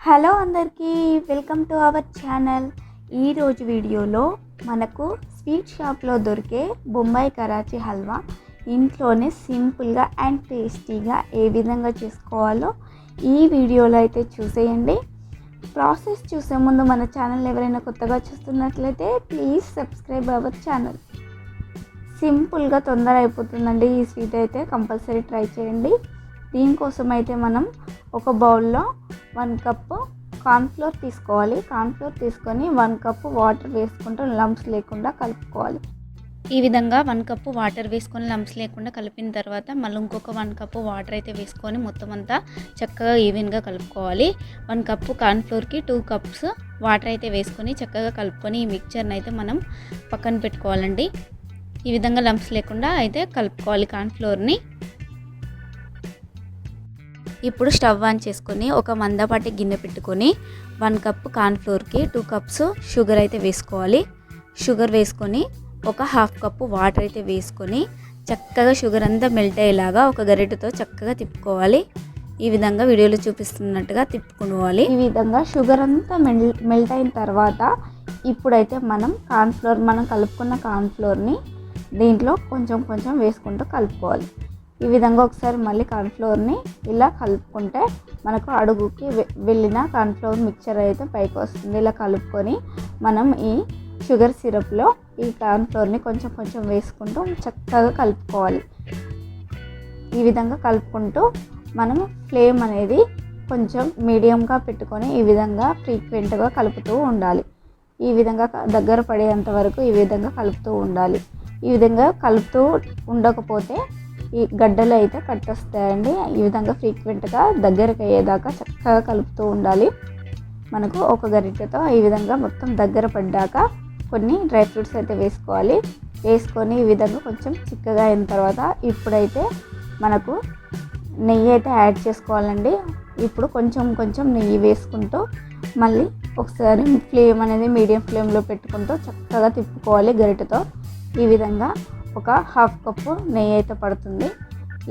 Hello అందరికీ welcome to our channel. ఈరోజు వీడియోలో మనకు స్వీట్ షాప్లో దొరికే బొంబాయి కరాచీ హల్వా ఇంట్లోనే సింపుల్గా అండ్ టేస్టీగా ఏ విధంగా చేసుకోవాలో ఈ వీడియోలో అయితే చూసేయండి. ప్రాసెస్ చూసే ముందు మన ఛానల్ ఎవరైనా కొత్తగా చూస్తున్నట్లయితే ప్లీజ్ సబ్స్క్రైబ్ అవర్ ఛానల్. సింపుల్గా తొందర అయిపోతుందండి ఈ స్వీట్ అయితే, కంపల్సరీ ట్రై చేయండి. దీనికోసం అయితే మనం ఒక బౌల్లో 1 కప్పు కార్న్ఫ్లోర్ తీసుకోవాలి. కార్న్ఫ్లోర్ తీసుకొని 1 కప్పు వాటర్ వేసుకుంటూ లంప్స్ లేకుండా కలుపుకోవాలి. ఈ విధంగా 1 కప్పు వాటర్ వేసుకొని లంప్స్ లేకుండా కలిపిన తర్వాత మళ్ళీ ఇంకొక 1 కప్పు వాటర్ అయితే వేసుకొని మొత్తం అంతా చక్కగా ఈవెన్గా కలుపుకోవాలి. 1 కప్పు కార్న్ఫ్లోర్కి 2 కప్స్ వాటర్ అయితే వేసుకొని చక్కగా కలుపుకొని ఈ మిక్చర్ని అయితే మనం పక్కన పెట్టుకోవాలండి. ఈ విధంగా లంప్స్ లేకుండా అయితే కలుపుకోవాలి కార్న్ఫ్లోర్ని. ఇప్పుడు స్టవ్ ఆన్ చేసుకొని ఒక మందపాటి గిన్నె పెట్టుకొని 1 కప్పు కార్న్ఫ్లోర్కి 2 కప్స్ షుగర్ అయితే వేసుకోవాలి. షుగర్ వేసుకొని ఒక 1/2 కప్పు వాటర్ అయితే వేసుకొని చక్కగా షుగర్ అంతా మెల్ట్ అయ్యేలాగా ఒక గరిటెతో చక్కగా తిప్పుకోవాలి. ఈ విధంగా వీడియోలో చూపిస్తున్నట్టుగా తిప్పుకోవాలి. ఈ విధంగా షుగర్ అంతా మెల్ట్ అయిన తర్వాత ఇప్పుడైతే మనం కలుపుకున్న కార్న్ఫ్లోర్ని దీంట్లో కొంచెం కొంచెం వేసుకుంటూ కలుపుకోవాలి. ఈ విధంగా ఒకసారి మళ్ళీ కార్న్ఫ్లోర్ని ఇలా కలుపుకుంటే మనకు అడుగుకి వెళ్ళిన కార్న్ఫ్లోర్ మిక్చర్ అయితే పైకి వస్తుంది. ఇలా కలుపుకొని మనం ఈ షుగర్ సిరప్లో ఈ కార్న్ఫ్లోర్ని కొంచెం కొంచెం వేసుకుంటూ చక్కగా కలుపుకోవాలి. ఈ విధంగా కలుపుకుంటూ మనం ఫ్లేమ్ అనేది కొంచెం మీడియంగా పెట్టుకొని ఈ విధంగా ఫ్రీక్వెంట్గా కలుపుతూ ఉండాలి. ఈ విధంగా దగ్గర పడేంత వరకు ఈ విధంగా కలుపుతూ ఉండాలి. ఈ విధంగా కలుపుతూ ఉండకపోతే ఈ గడ్డలు అయితే కట్టొస్తాయండి. ఈ విధంగా ఫ్రీక్వెంట్గా దగ్గరకు అయ్యేదాకా చక్కగా కలుపుతూ ఉండాలి. మనకు ఒక గరిటెతో ఈ విధంగా మొత్తం దగ్గర పడ్డాక కొన్ని డ్రై ఫ్రూట్స్ అయితే వేసుకోవాలి. వేసుకొని ఈ విధంగా కొంచెం చిక్కగా అయిన తర్వాత ఇప్పుడైతే మనకు నెయ్యి అయితే యాడ్ చేసుకోవాలండి. ఇప్పుడు కొంచెం కొంచెం నెయ్యి వేసుకుంటూ మళ్ళీ ఒకసారి ఫ్లేమ్ అనేది మీడియం ఫ్లేమ్లో పెట్టుకుంటూ చక్కగా తిప్పుకోవాలి గరిటెతో. ఈ విధంగా ఒక 1/2 కప్పు నెయ్యి అయితే పడుతుంది.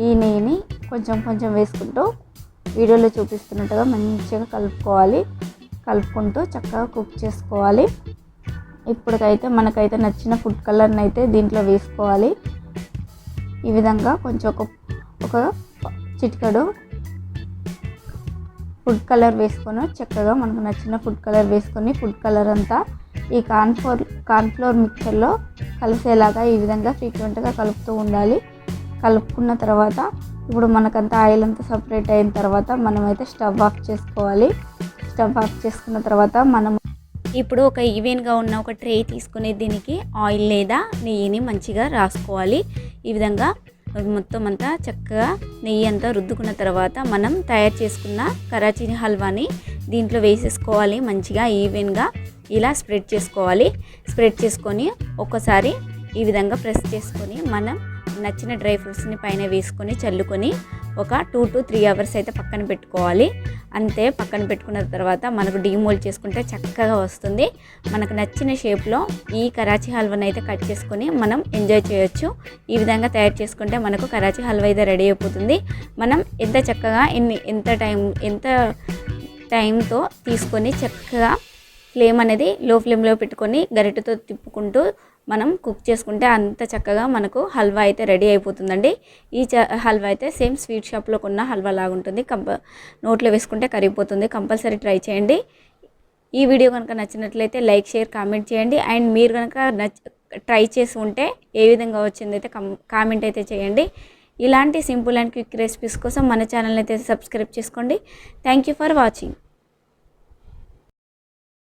ఈ నెయ్యిని కొంచెం కొంచెం వేసుకుంటూ వీడియోలో చూపిస్తున్నట్టుగా మంచిగా కలుపుకోవాలి. కలుపుకుంటూ చక్కగా కుక్ చేసుకోవాలి. ఇప్పటికైతే మనకైతే నచ్చిన ఫుడ్ కలర్ని అయితే దీంట్లో వేసుకోవాలి. ఈ విధంగా కొంచెం ఒక చిటికెడు ఫుడ్ కలర్ వేసుకొని చక్కగా మనకు నచ్చిన ఫుడ్ కలర్ వేసుకొని ఫుడ్ కలర్ అంతా ఈ కార్న్ఫ్లోర్ మిక్చర్లో కలిసేలాగా ఈ విధంగా ఫ్రీక్వెంట్గా కలుపుతూ ఉండాలి. కలుపుకున్న తర్వాత ఇప్పుడు మనకంతా ఆయిల్ అంతా సపరేట్ అయిన తర్వాత మనమైతే స్టవ్ ఆఫ్ చేసుకోవాలి. స్టవ్ ఆఫ్ చేసుకున్న తర్వాత మనం ఇప్పుడు ఒక ఈవెన్గా ఉన్న ఒక ట్రే తీసుకుని దీనికి ఆయిల్ లేదా నెయ్యిని మంచిగా రాసుకోవాలి. ఈ విధంగా మొత్తం అంతా చక్కగా నెయ్యి అంతా రుద్దుకున్న తర్వాత మనం తయారు చేసుకున్న కరాచీ హల్వాని దీంట్లో వేసేసుకోవాలి. మంచిగా ఈవెన్గా ఇలా స్ప్రెడ్ చేసుకోవాలి. స్ప్రెడ్ చేసుకొని ఒకసారి ఈ విధంగా ప్రెస్ చేసుకొని మనం నచ్చిన డ్రై ఫ్రూట్స్ని పైన వేసుకొని చల్లుకొని ఒక 2 to 3 అవర్స్ అయితే పక్కన పెట్టుకోవాలి. అంతే, పక్కన పెట్టుకున్న తర్వాత మనకు డీమోల్డ్ చేసుకుంటే చక్కగా వస్తుంది. మనకు నచ్చిన షేప్లో ఈ కరాచీ హల్వాని అయితే కట్ చేసుకొని మనం ఎంజాయ్ చేయొచ్చు. ఈ విధంగా తయారు చేసుకుంటే మనకు కరాచీ హల్వా అయితే రెడీ అయిపోతుంది. మనం ఎంత చక్కగా ఎంత టైంతో తీసుకొని చక్కగా ఫ్లేమ్ అనేది లో ఫ్లేమ్లో పెట్టుకొని గరిటెతో తిప్పుకుంటూ మనం కుక్ చేసుకుంటే అంత చక్కగా మనకు హల్వా అయితే రెడీ అయిపోతుందండి. ఈ హల్వా అయితే సేమ్ స్వీట్ షాప్లో కొన్న హల్వా లాగా ఉంటుంది. నోట్లో వేసుకుంటే కరిగిపోతుంది. కంపల్సరీ ట్రై చేయండి. ఈ వీడియో కనుక నచ్చినట్లయితే లైక్, షేర్, కామెంట్ చేయండి. అండ్ మీరు కనుక ట్రై చేసి ఉంటే ఏ విధంగా వచ్చింది అయితే కామెంట్ అయితే చేయండి. ఇలాంటి సింపుల్ అండ్ క్విక్ రెసిపీస్ కోసం మన ఛానల్ అయితే సబ్స్క్రైబ్ చేసుకోండి. Thank you for watching.